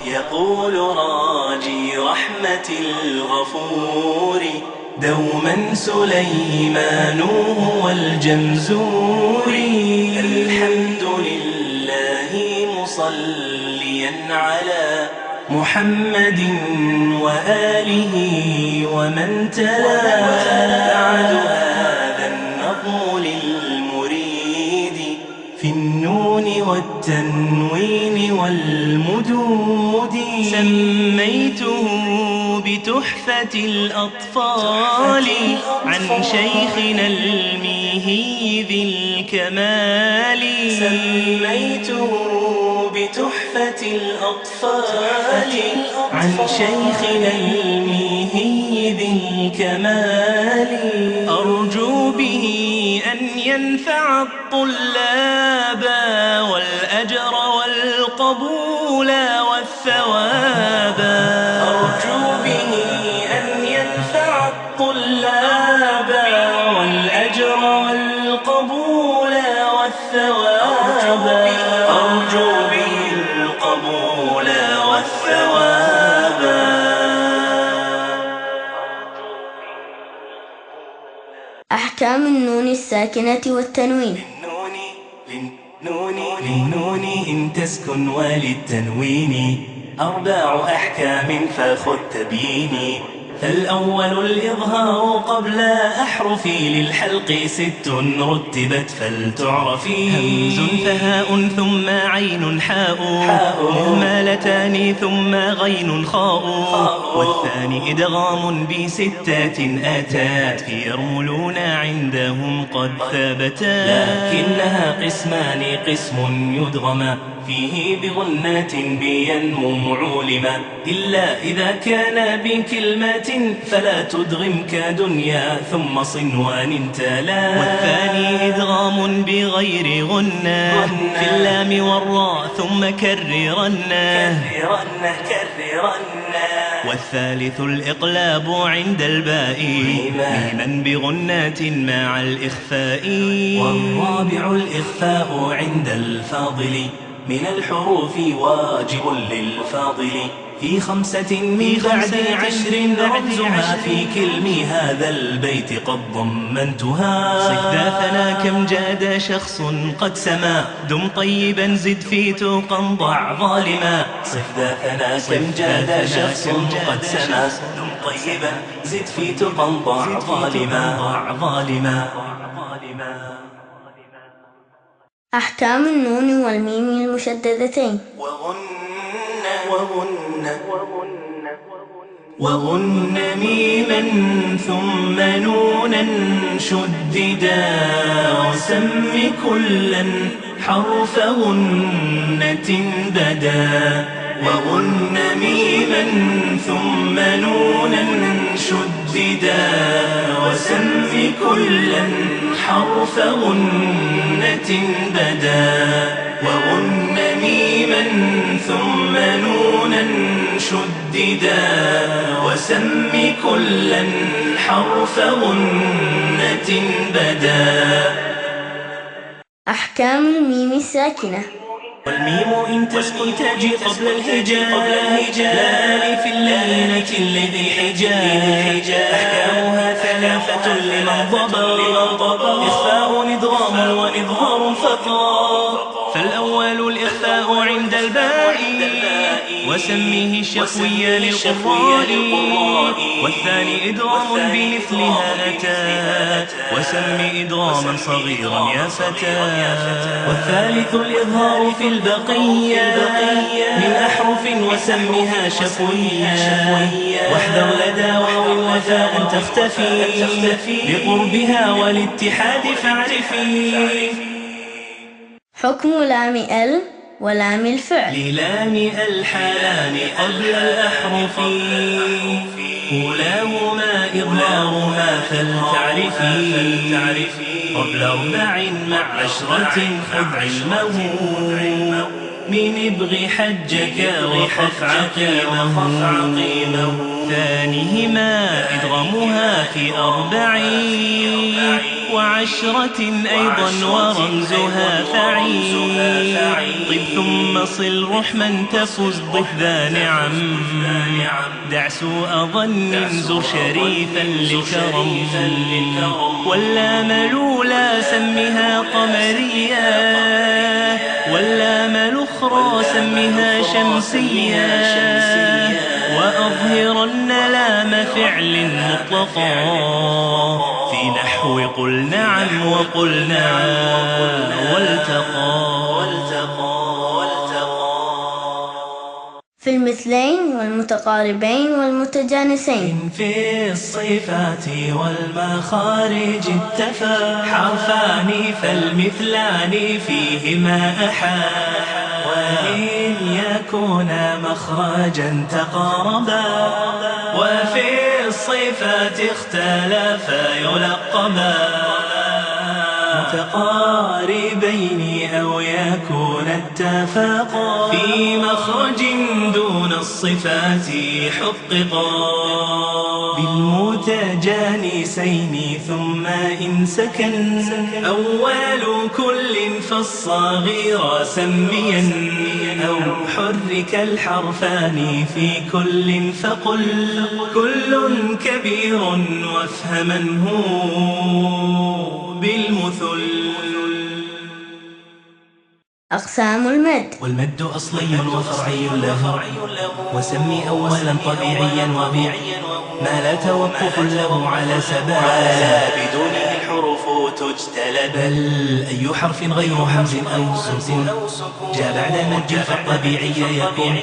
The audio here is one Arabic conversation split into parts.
يقول راجي رحمة الغفور دوما سليمان هو الجمزوري. الحمد لله مصليا على محمد وآله ومن تلا. بعد هذا النظم للمريد في النون والتنوين والمدود. سميته بتحفة الأطفال عن شيخنا الميهي ذي الكمال. سميته بتحفة الأطفال عن شيخنا الميهي ذي الكمال. أرجو به أن ينفع الطلاب والأجر والقبول والثواب. أرجو به أن ينفع الطلاب والأجر والقبول والثواب. أرجو به القبول والثواب. أحكام النون الساكنة والتنوين. للنون إن تسكن وللتنوين 4 أحكام فخذ تبيني. فالأول الإظهار قبل أحرفي للحلق 6 رتبت فلتعرفي. همز فهاء ثم عين حاء مهملتان ثم غين خاء. والثاني إدغام ب6 آتات يرملون عندهم قد ثابتا. لكنها قسمان قسم يدغم فيه بغنات بينمو معولما. إلا إذا كان بكلمات فلا تدغم كدنيا ثم صنوان تلا. والثاني إدغام بغير غنة في اللام والراء ثم كررنا. والثالث الإقلاب عند الباء ميما بغنات مع الإخفاء. والرابع الإخفاء عند الفاضل من الحروف واجب للفاضل. في 5 من بعد 10 رمزها في كلم هذا البيت قد ضمنتها. صف ذا ثنا كم جاد شخص قد سما دم طيبا زد في تقى ضع ظالما. صف ذا ثنا كم جاد شخص قد سما دم طيبا زد في تقى ضع ظالما. أحكام النون والميم المشددتين. وغن ميما ثم نونا شددا. وسم كلا حرف غنة بدا. وغن ميما ثم نونا شددا. وسم كلا حرف غنة بدا. وغن ميما ثم نونا شددا. وسم كلا حرف غنة بدا. أحكام الميم الساكنة. والميم إن تسكن تجي قبل الهجاء لا ألف اللينة الذي حجاء. أحكامها 3 لمن ضبر إخفاء إدغام وإظهار فقط. فالأول الإخفاء عند الباء وسميه الشفوي للقراء. والثاني إدغام بمثلها أتى وسمي إدغاما صغيرا يا فتى. والثالث الإظهار في البقية من أحرف وسمها شفويا. واحذر لدى واو وفاء تختفي بقربها والاتحاد فاعرفي. حكم لام ال ولام الفعل. للام الحالان قبل الأحرف أولاهما إظهارها فلتعرفي. قبل 4 مع 10 خذ علمه من ابغ حجك وخف عقيمه. ثانيهما إدغامها في 4 وعشرة أيضا ورمزها فعيل. طب ثم صل رحما تفز ضف ذا نعم. دع سوء ظن زر شريفا للكرم. واللام الأولى سمها قمرية واللام الأخرى سمها شمسية. وأظهرن لام فعل مطلقا في نحو قل نعم وقلنا والتقى. في المثلين والمتقاربين والمتجانسين. في الصفات والمخارج اتفا حرفان فالمثلان فيهما أحا. وإن يكونا مخرجا تقاربا وفي الصفات اختلفا يلقبا. متقاربين أو يكون اتفاقا في مخرج دون الصفات حققا. بالمتجانسين ثم إن سكن أول كل فالصغير سميا. أو حرك الحرفان في كل فقل كل كبير وافهمنه بالمثل. أقسام المد. والمد أصلي وفرعي له وسمي أولا طبيعيا وبيع ما لا توقف له على سباب بدونه الحروف تجتلب. بل أي حرف غير همز أو سكون جاء بعد مد فالطبيعي يكون.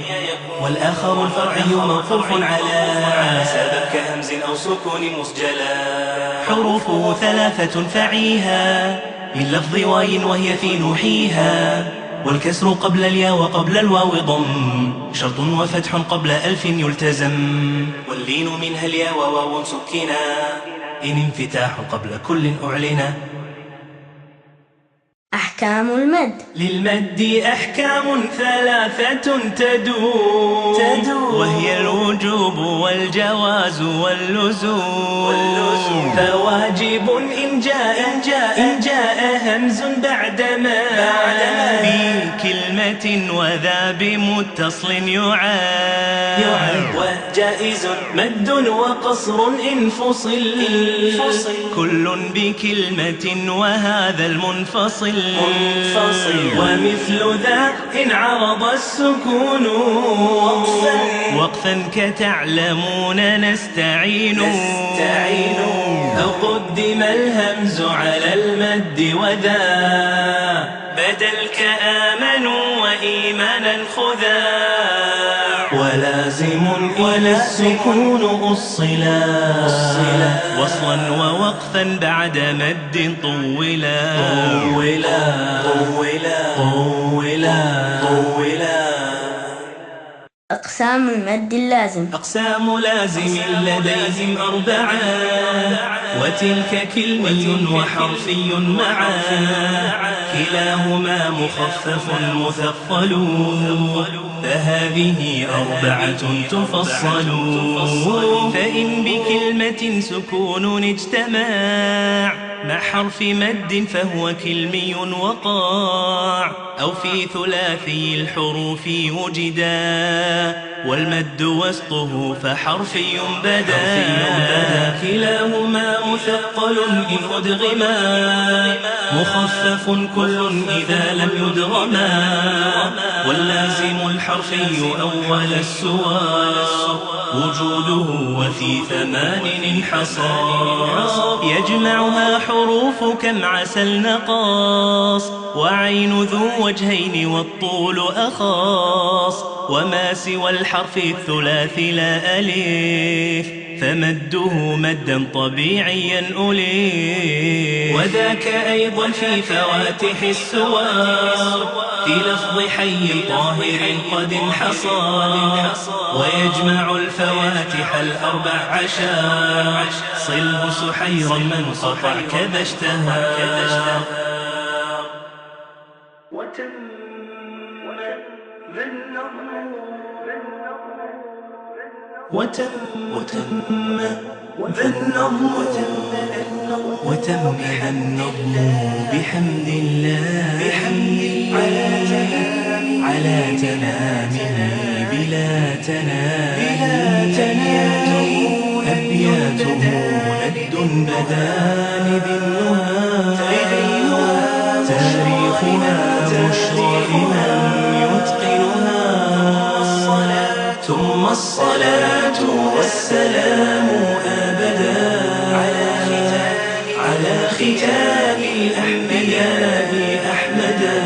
والآخر الفرعي موقوف على سبب كهمز أو سكون مسجلا. حروفه ثلاثة فعيها من لفظ واي وهي في نوحيها. والكسر قبل الياء وقبل الواو ضم شرط وفتح قبل ألف يلتزم. واللين منها الياء وواو سكنا إن انفتاح قبل كل أعلنا. أحكام المد. للمد أحكام ثلاثة تدور وهي الوجوب والجواز واللزوم. فواجب إن جاء همز بعدما بكلمة وذا بمتصل يعاد. وجائز مد وقصر إن فصل كل بكلمة وهذا المنفصل. ومثل ذا إن عرض السكون وقفا كتعلمون نستعين. أو قدم الهمز على المد وذا بدل كآمنوا وإيمانا خذا. ولازم ولا السكون أصلا وصلا ووقفا بعد مد طولا. أقسام المد اللازم. أقسام لازم لديهم أربعة وتلك كلمي وحرفي معا. كلاهما مخفف مثقل فهذه أربعة تفصل. فإن بكلمة سكون اجتماع مع حرف مد فهو كلمي وقاع. أو في ثلاثي الحروف وجدا والمد وسطه فحرفي بدا. كلاهما مثقل إن أدغما مخفف كل إذا لم يدغما. واللازم الحرفي أول السور وجوده وفي ثمان انحصر. يجمعها حروف كم عسل نقاص وعين ذو وجهين والطول أخاص. وما سوى الحرف الثلاثي لا أليف فمده مدا طبيعيا أليف. وذاك أيضا في فواتح السور في لفظ حي طاهر قد انحصر. ويجمع الفواتح الأربع عشر صله سحيرا من قطع كذا اشتهى. وتم ذا النظم وتمهد النظم بحمد الله على تمامه بلا تنامي أبياته ند بدا لذي النهى تاريخها بشرى لمن يتقنها ثم الصلاة والسلام أبدا على ختام الأنبياء أحمدا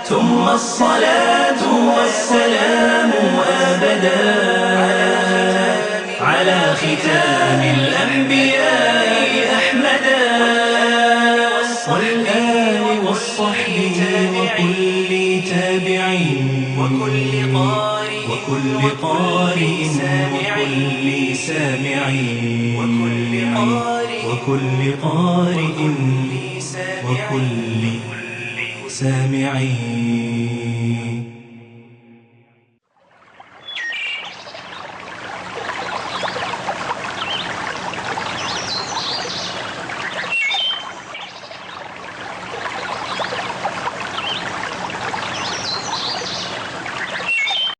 ثم الصلاة والسلام أبدا على ختام الأنبياء أحمدا والآل والصحب وكل تابعين وكل قارئ وكل قارئ وكل سامعين